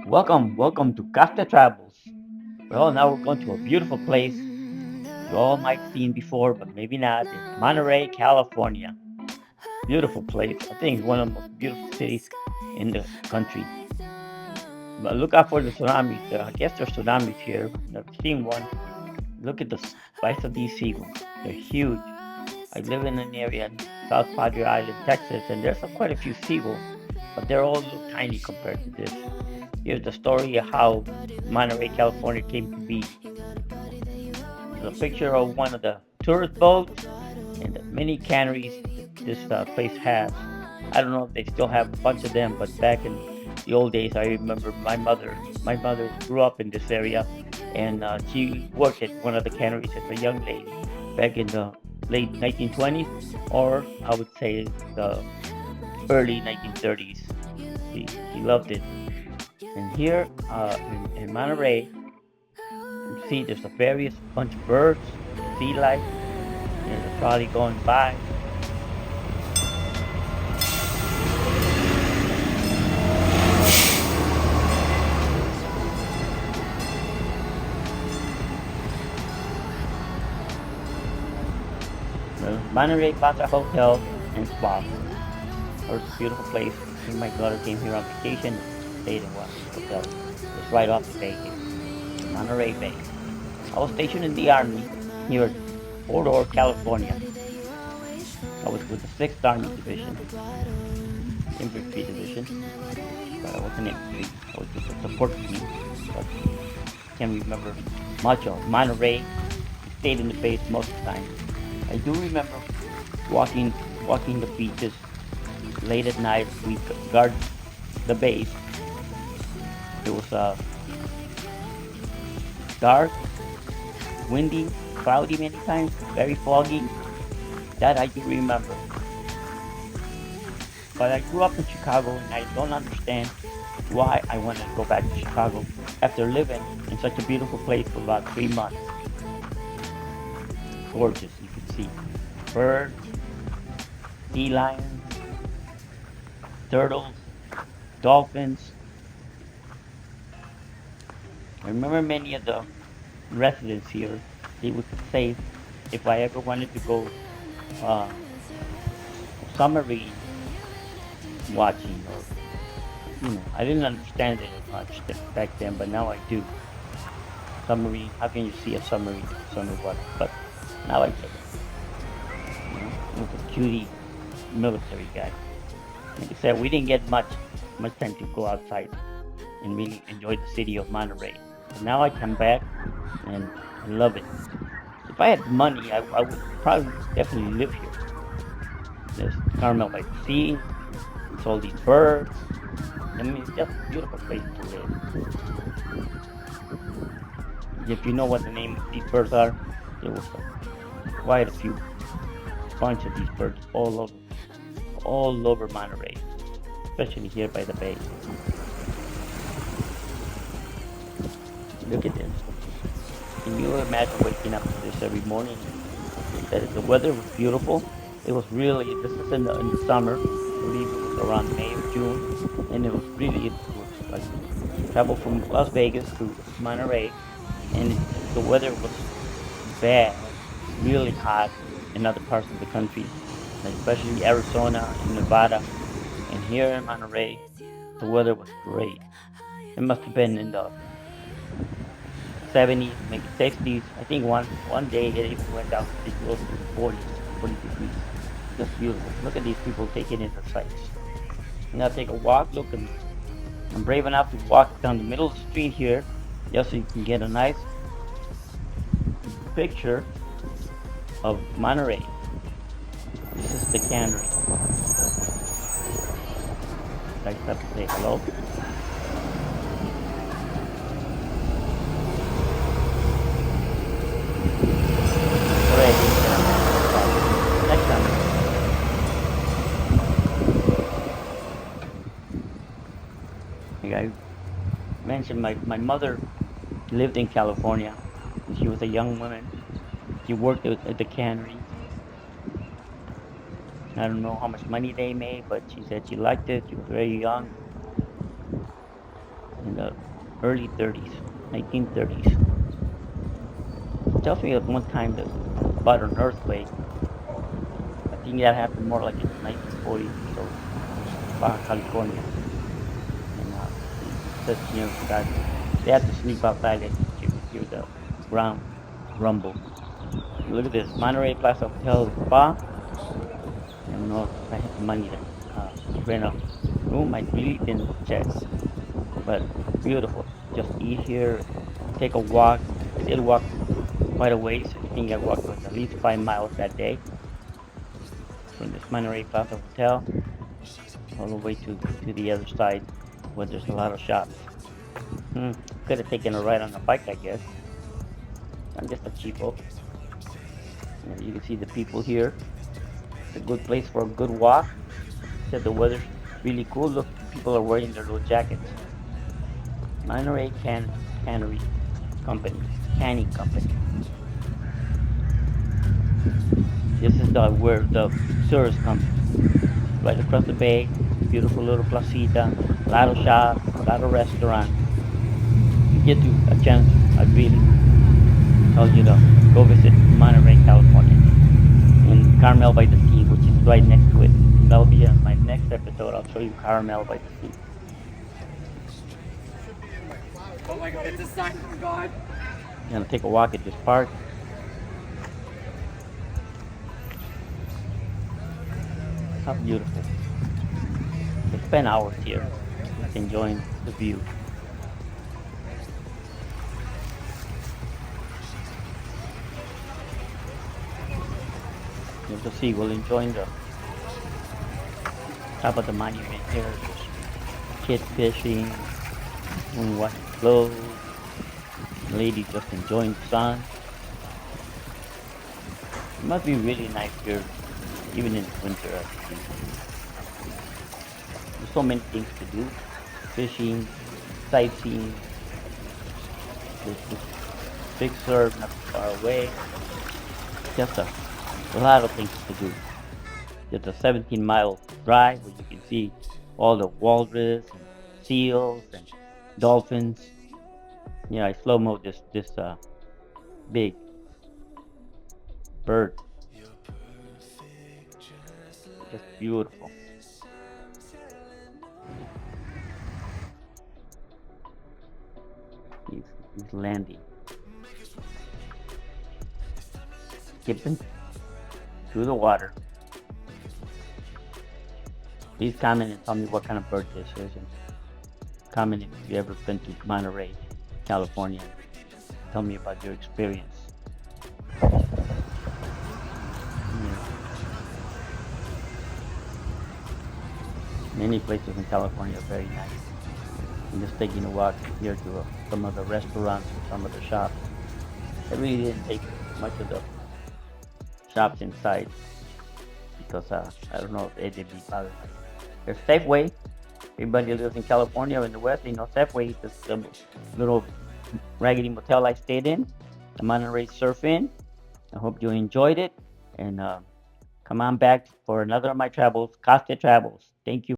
Welcome to Kafka Travels. Well, now we're going to a beautiful place you all might have seen before, but maybe not. It's Monterey, California. Beautiful place. I think it's one of the most beautiful cities in the country. But look out for the tsunamis. I guess there's tsunamis here. Never seen one. Look at the size of these seagulls. They're huge. I live in an area in South Padre Island, Texas, and there's quite a few seagulls, but they're all look tiny compared to this. Here's the story of how Monterey, California came to be. There's a picture of one of the tourist boats and the many canneries that this place has. I don't know if they still have a bunch of them, but back in the old days, I remember my mother grew up in this area, and she worked at one of the canneries as a young lady back in the late 1920s, or I would say the early 1930s. She loved it. And here in Monterey, you see there's a various bunch of birds, sea life. There's a trolley going by. The Monterey Plaza Hotel and Spa. It's a beautiful place. Me and my daughter came here on vacation and stayed in one of these hotels. It's right off the bay here, the Monterey Bay. I was stationed in the Army here at Fort Ord, California. I was with the 6th Army Division, Infantry Division, but I wasn't infantry. I was just a support team. But can't remember much of Monterey. We stayed in the base most of the time. I do remember walking the beaches late at night. We guard the base. It was dark, windy, cloudy many times, very foggy. That I do remember. But I grew up in Chicago and I don't understand why I wanted to go back to Chicago after living in such a beautiful place for about 3 months. Gorgeous, you can see birds, sea lions, turtles, dolphins. I remember many of the residents here, they would say if I ever wanted to go uh, submarine watching or I didn't understand it much back then, but now I do. Submarine, how can you see a submarine underwater? But now I get it. It was a cutie military guy. Like I said, we didn't get much time to go outside and really enjoy the city of Monterey. But now I come back and I love it. If I had money, I would probably definitely live here. There's Carmel by the Sea, it's all these birds. I mean, it's just a beautiful place to live. If you know what the name of these birds are, there was quite a few bunch of these birds all over Monterey, especially here by the bay. Look at this. Can you imagine waking up to this every morning? That the weather was beautiful. It was really, this is in the summer. I believe it was around May or June. And it was like travel from Las Vegas to Monterey. And the weather was bad, really hot in other parts of the country, like especially Arizona and Nevada. And here in Monterey, the weather was great. It must have been in the 70s, maybe 60s. I think one day it even went down pretty close to 40 degrees. Just beautiful. Look at these people taking in the sights. Now take a walk. Look, I'm brave enough to walk down the middle of the street here, just so you can get a nice picture of Monterey. This is the cannery. Nice up to say hello. Already, next time. Like I mentioned, my mother lived in California. She was a young woman. She worked at the cannery. I don't know how much money they made, but she said she liked it. She was very young. in the early 30s, 1930s. Tells me at one time that about an earthquake. I think that happened more like in the 1940s or so, Baja California. And he says here that they had to sleep outside and you could hear the ground rumble. Look at this, Monterey Plaza Hotel and Spa. I don't know if I have the money to rent a room. I really didn't check, but beautiful. Just eat here, take a walk. I did walk quite a ways. I think I walked like at least 5 miles that day from this Monterey Plaza Hotel all the way to the other side where there's a lot of shops. Could have taken a ride on a bike, I guess. I'm just a cheapo. You can see the people here. It's a good place for a good walk. Said the weather's really cool. Look, people are wearing their little jackets. Monterey Cannery Company, Canning Company. This is the where the tourists come. Right across the bay, beautiful little placita, a lot of shops, a lot of restaurants. If you get to a chance, I'd really tell you to go visit Monterey, California, and Carmel by the Sea, which is right next to it. That'll be on my next episode. I'll show you Carmel by the Sea. Oh my god, it's a sign from God. I'm gonna take a walk at this park. How beautiful! I spend hours here, just enjoying the view. You can see we're enjoying the top of the monument here. There's kids fishing, women washing clothes, ladies just enjoying the sun. It must be really nice here, even in the winter, I believe. There's so many things to do. Fishing, sightseeing. There's this big surf not too far away. Just a lot of things to do. Just a 17-mile drive where you can see all the walrus and seals and dolphins. Yeah, I slow mo this big bird. Just beautiful. He's landing, skipping through the water. Please comment and tell me what kind of bird this is, and comment if you ever been to Monterey, California, and tell me about your experience. Yeah, many places in California are very nice. I'm just taking a walk here to some of the restaurants and some of the shops. I really didn't take much of the shops inside because I don't know if they'd be bothered. There's Safeway. Everybody who lives in California or in the West, they know Safeway is this little raggedy motel I stayed in, the Monterey Surf Inn. I hope you enjoyed it, and come on back for another of my travels, Costa Travels. Thank you.